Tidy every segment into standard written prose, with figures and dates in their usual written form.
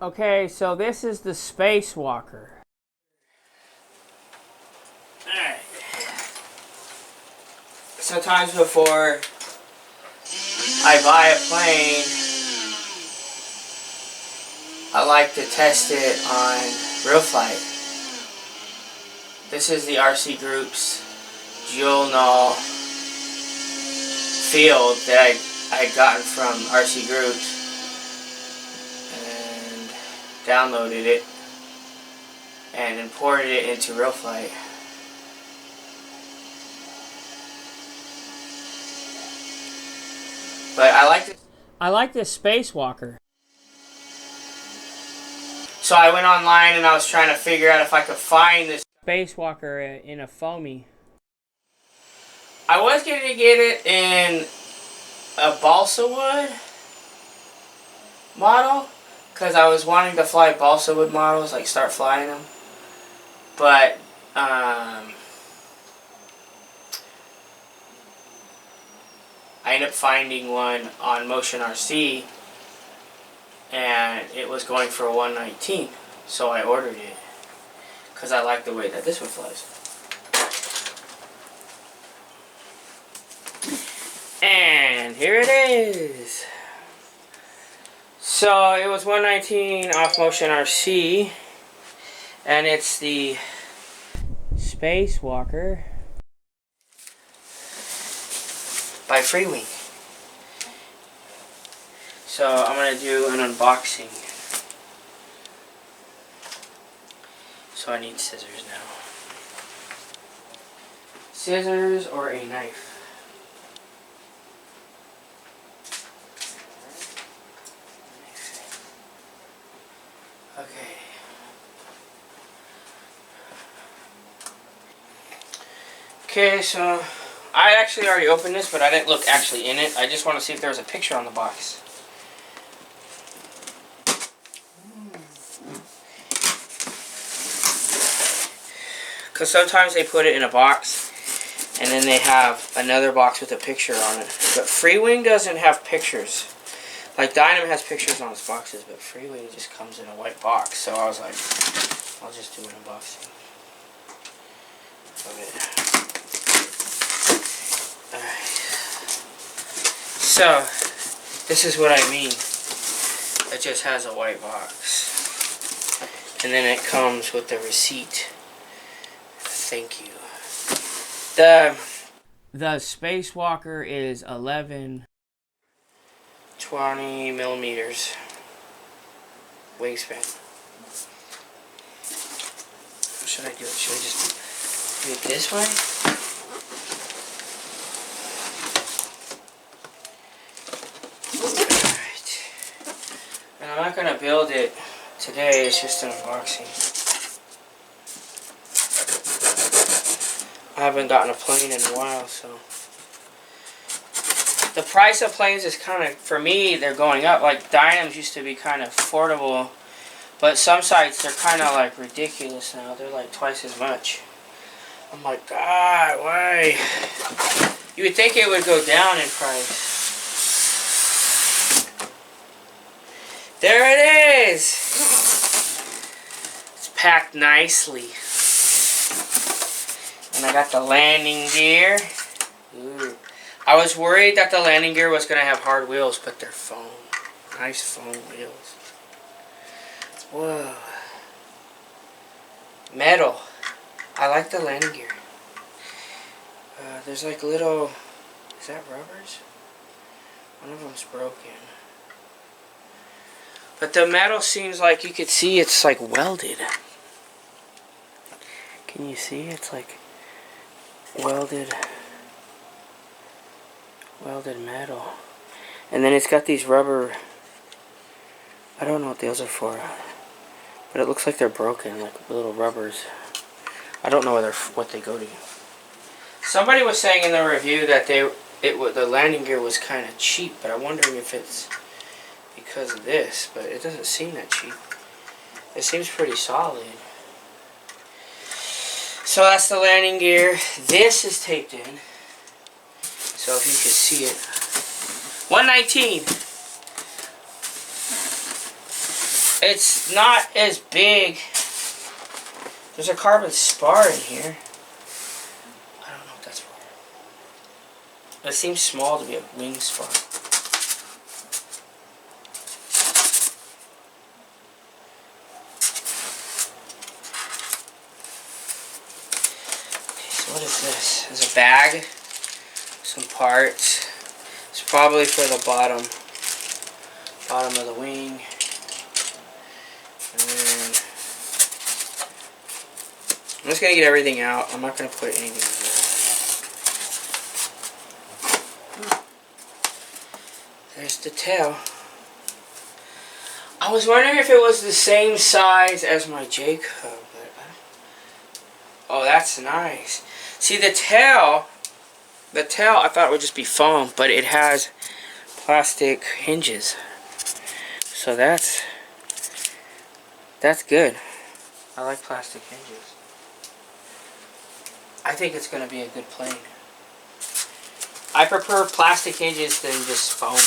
Okay, so this is the Spacewalker. Alright. Sometimes before I buy a plane, I like to test it on RealFlight. This is the RC Group's Jewel Null field that I had gotten from RC Groups and downloaded it and imported it into RealFlight. But I like this Spacewalker. So I went online and I was trying to figure out if I could find this Spacewalker in a foamy. I was going to get it in a balsa wood model because I was wanting to fly balsa wood models, like start flying them. But I ended up finding one on Motion RC and it was going for $119, so I ordered it because I like the way that this one flies. And here it is. So it was $119 off Motion RC, and it's the Spacewalker by Freewing. So I'm going to do an unboxing. So I need scissors now. Scissors or a knife. Okay. Okay, so I actually already opened this, but I didn't look actually in it. I just want to see if there was a picture on the box. Because sometimes they put it in a box and then they have another box with a picture on it. But Freewing doesn't have pictures. Like Dynam has pictures on its boxes, but Freewing just comes in a white box. So I was like, I'll just do an unboxing of it. Alright. So, this is what I mean. It just has a white box. And then it comes with the receipt. Thank you. The Spacewalker is 20 millimeters wingspan. How should I do it? Should I just do it this way? Alright. And I'm not going to build it today, it's just an unboxing. I haven't gotten a plane in a while, so. The price of planes is kind of, for me, they're going up. Like, Dynams used to be kind of affordable, but some sites, they're kind of, like, ridiculous now. They're, like, twice as much. I'm like, God, why? You would think it would go down in price. There it is! It's packed nicely. And I got the landing gear. Ooh. I was worried that the landing gear was going to have hard wheels, but they're foam. Nice foam wheels. Whoa. Metal. I like the landing gear. There's like little... Is that rubbers? One of them's broken. But the metal seems like you could see it's like welded. Can you see? It's like welded metal. And then it's got these rubber, I don't know what those are for, but it looks like they're broken, like little rubbers. I don't know what they go to. Somebody was saying in the review that the landing gear was kind of cheap, but I'm wondering if it's because of this, but it doesn't seem that cheap. It seems pretty solid. So that's the landing gear. This is taped in. So if you could see it. $119. It's not as big. There's a carbon spar in here. I don't know what that's for. It seems small to be a wing spar. Okay, so what is this? There's a bag, some parts. It's probably for the bottom of the wing. And then I'm just gonna get everything out. I'm not gonna put anything in there. There's the tail. I was wondering if it was the same size as my J-Cub, but oh, that's nice. See, the tail I thought it would just be foam, but it has plastic hinges. So that's good. I like plastic hinges. I think it's going to be a good plane. I prefer plastic hinges than just foam.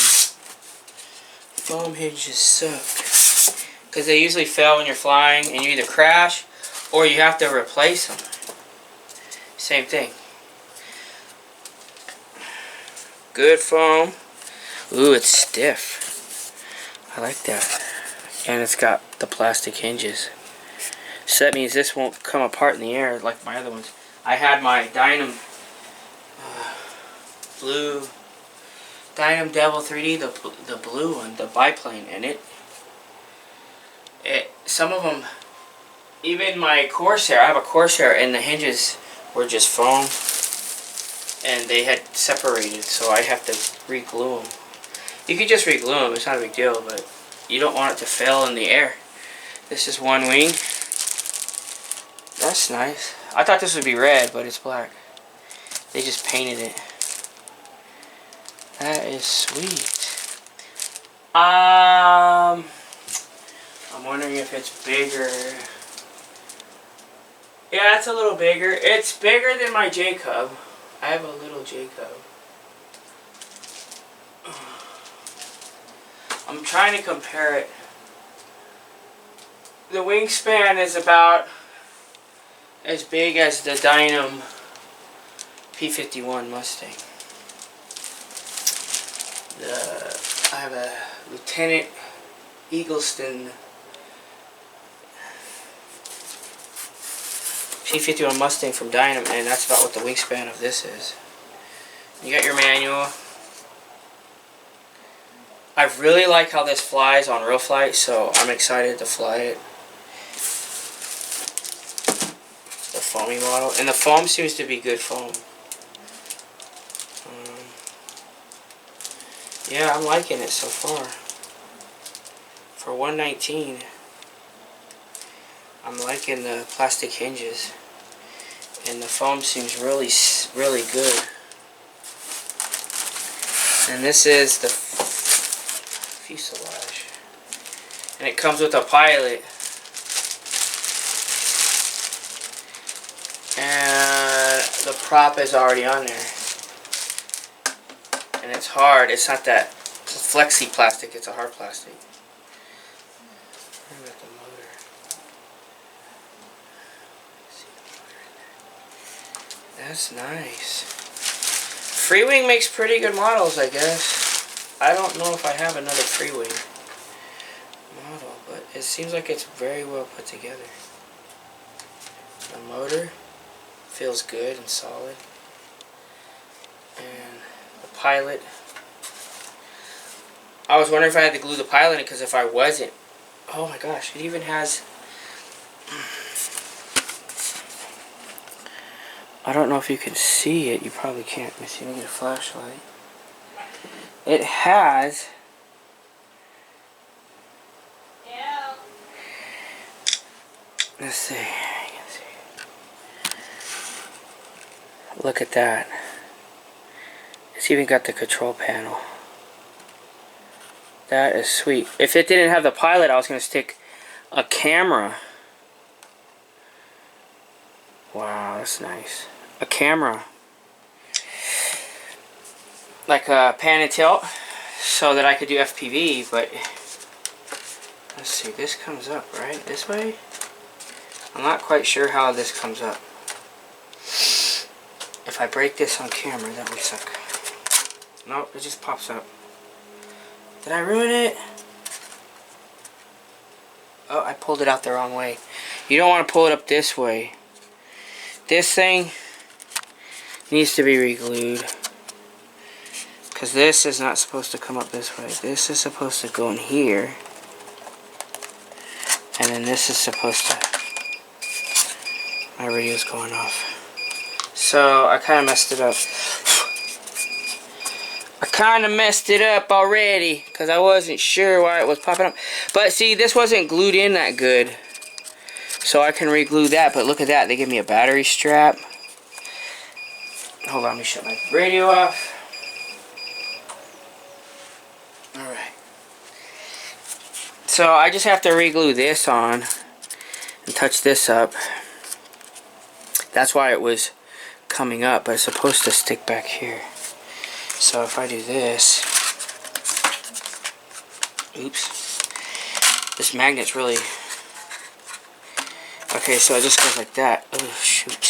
Foam hinges suck. Because they usually fail when you're flying and you either crash or you have to replace them. Same thing. Good foam. Ooh, it's stiff. I like that. And it's got the plastic hinges. So that means this won't come apart in the air like my other ones. I had my Dynam Dynam Devil 3D, the blue one, the biplane, and it some of them, even my Corsair, I have a Corsair, and the hinges were just foam, and they had separated, so I have to re-glue them. You can just re-glue them, it's not a big deal, but you don't want it to fail in the air. This is one wing. That's nice. I thought this would be red, but it's black. They just painted it. That is sweet. I'm wondering if it's bigger. Yeah, it's a little bigger. It's bigger than my J-Cub. I have a little J-Cub. I'm trying to compare it. The wingspan is about as big as the Dynam P-51 Mustang. I have a Lieutenant Eagleston P-51 Mustang from Dynam, and that's about what the wingspan of this is. You got your manual. I really like how this flies on RealFlight, so I'm excited to fly it. The foamy model, and the foam seems to be good foam. Yeah, I'm liking it so far. For $119, I'm liking the plastic hinges, and the foam seems really good. And this is the fuselage, and it comes with a pilot, and the prop is already on there, and it's hard. It's not that flexi plastic, it's a hard plastic. I got the motor. That's nice. Freewing makes pretty good models, I guess. I don't know if I have another Freewing model, but it seems like it's very well put together. The motor feels good and solid. And the pilot, I was wondering if I had to glue the pilot in, because if I wasn't, oh my gosh, it even has, I don't know if you can see it, you probably can't. Let me see, let me get a flashlight. It has, Yeah. let's see, look at that. It's even got the control panel. That is sweet. If it didn't have the pilot, I was going to stick a camera. Wow, that's nice. A camera. Like a pan and tilt, so that I could do FPV, but Let's see, this comes up, right? This way? I'm not quite sure how this comes up. If I break this on camera, that would suck. Nope, it just pops up. Did I ruin it? Oh, I pulled it out the wrong way. You don't want to pull it up this way. This thing needs to be re-glued. Because this is not supposed to come up this way. This is supposed to go in here. And then this is supposed to... My radio's going off. So, I kind of messed it up. I kind of messed it up already. Because I wasn't sure why it was popping up. But see, this wasn't glued in that good. So I can re-glue that. But look at that. They give me a battery strap. Hold on, let me shut my radio off. Alright. So I just have to re-glue this on. And touch this up. That's why it was coming up, but it's supposed to stick back here. So if I do this, oops, this magnet's really, okay, so it just goes like that. Oh shoot,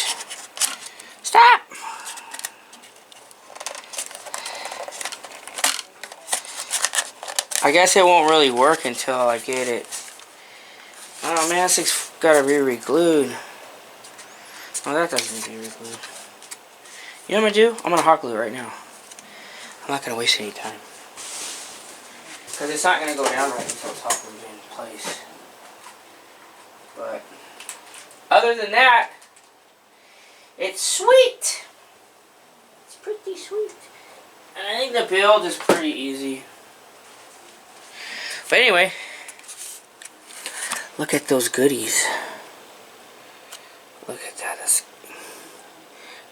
stop! I guess it won't really work until I get it. Oh man, this thing's gotta be re-glued. Oh, that doesn't need to be re-glued. You know what I'm gonna do? I'm gonna hot glue it right now. I'm not gonna waste any time. Because it's not gonna go down right until it's hot glued in place. But, other than that, it's sweet! It's pretty sweet. And I think the build is pretty easy. But anyway, look at those goodies. Look at that, that's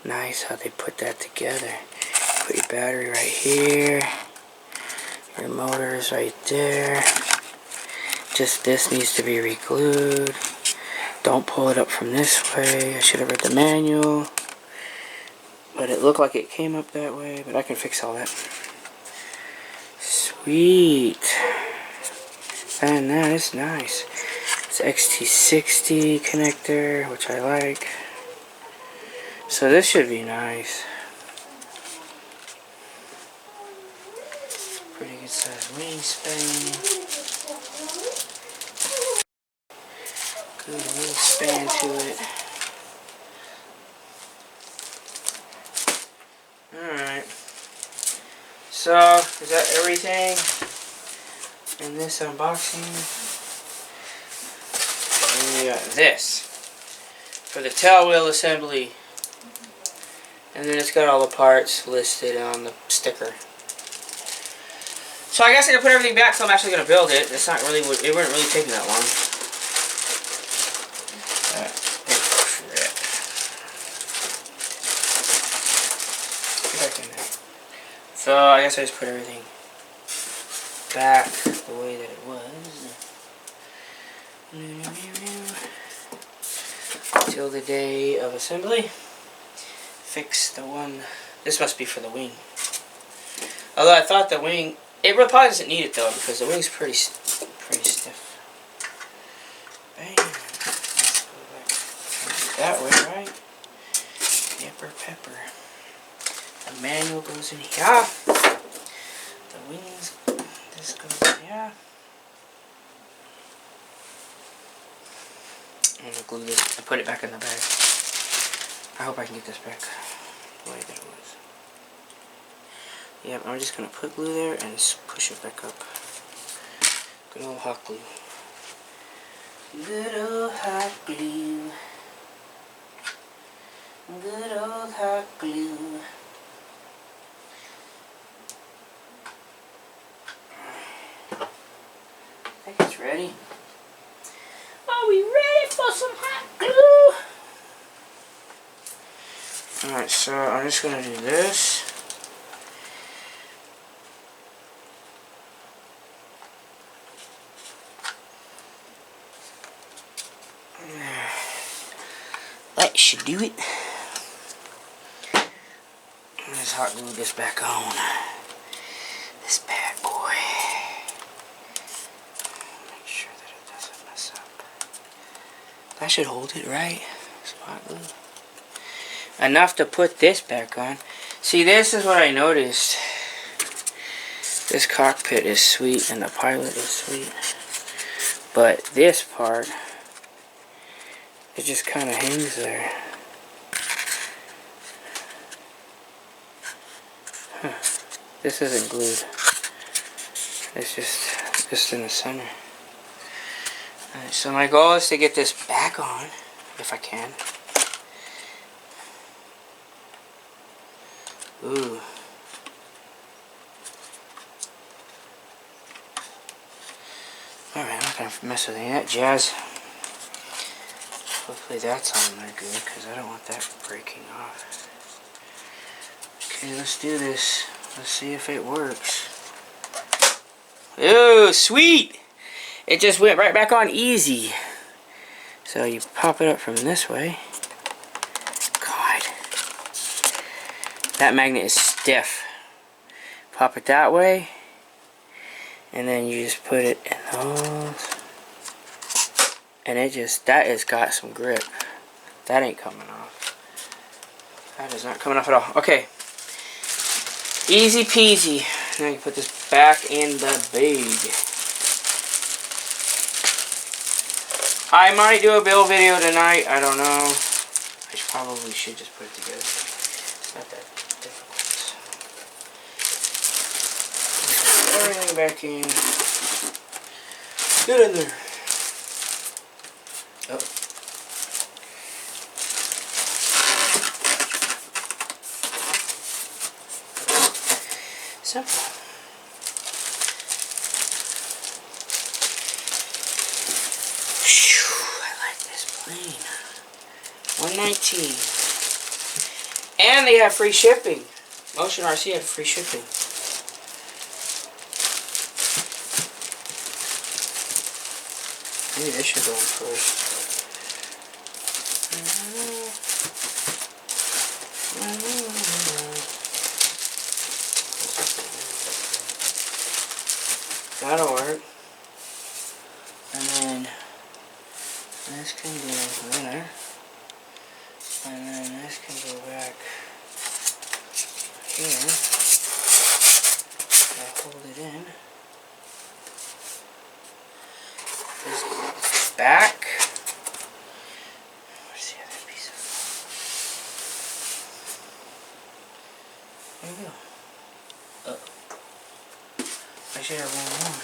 nice how they put that together. Put your battery right here. Your motor's right there. Just this needs to be re-glued. Don't pull it up from this way. I should have read the manual. But it looked like it came up that way, but I can fix all that. Sweet. And that is nice. It's XT60 connector, which I like. So this should be nice. Pretty good size wingspan. Good wingspan to it. Alright. So, is that everything in this unboxing? And we got this for the tail wheel assembly, and then it's got all the parts listed on the sticker. So I guess I can put everything back, so I'm actually going to build it. It's not really, it wouldn't really take me that long. Get back in there. So I guess I just put everything back the way that it was. Till the day of assembly. Fix the one. This must be for the wing. Although I thought the wing, it probably doesn't need it though, because the wing's pretty stiff. Bam. Let's go back that way, right? Pepper, pepper. The manual goes in here. The wings, this goes in here. I'm going to glue this and put it back in the bag. I hope I can get this back the way that it was. Yep, I'm just going to put glue there and push it back up. Good old hot glue. Good old hot glue. Good old hot glue. I think it's ready. Are we ready for some hot glue? Alright, so I'm just going to do this. That should do it. Let's hot glue this back on. This bad boy. Make sure that That should hold it right. Spot glue. Enough to put this back on. See, this is what I noticed. This cockpit is sweet and the pilot is sweet. But this part, it just kind of hangs there. Huh. This isn't glued. It's just in the center. Alright, so my goal is to get this back on, if I can. Ooh. Alright, I'm not going to mess with any of that jazz. Hopefully that's on there good, because I don't want that breaking off. Okay, let's do this. Let's see if it works. Ooh, sweet! It just went right back on easy. So you pop it up from this way. God. That magnet is stiff. Pop it that way. And then you just put it in those. And it just, that has got some grip. That ain't coming off. That is not coming off at all. Okay. Easy peasy. Now you put this back in the bag. I might do a build video tonight. I don't know. I probably should just put it together. It's not that difficult. Put everything back in. Get in there. Oh. Simple. Plane. $119. And they have free shipping. Motion RC had free shipping. Maybe this should go in first. That'll work. And then this can go there, and then this can go back here. I hold it in. This goes back. Where's the other piece of foam? There we go. I should have one more.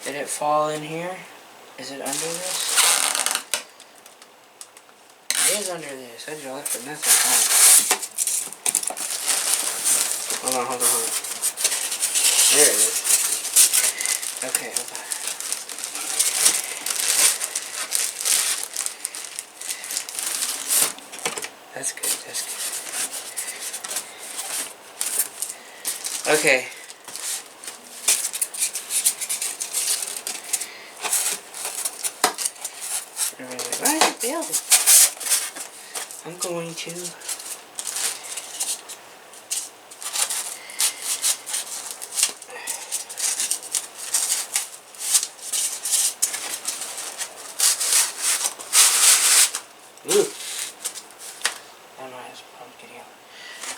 Did it fall in here? Is it under this? It is under this. I did all that for nothing, huh? Hold on. There it is. Okay, hold on. That's good. Okay. Why is it building? I'm going to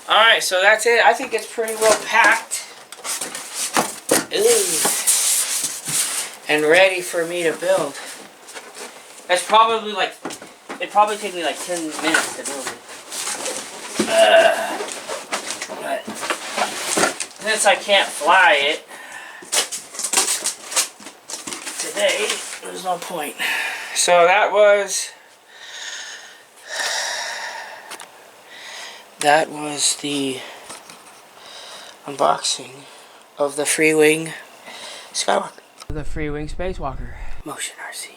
Alright, so that's it. I think it's pretty well packed. Ooh. And ready for me to build. That's probably like, it'd probably take me like 10 minutes to build it. But since I can't fly it today, there's no point. So that was the unboxing of the Freewing Skywalker. The Freewing Spacewalker. Motion RC.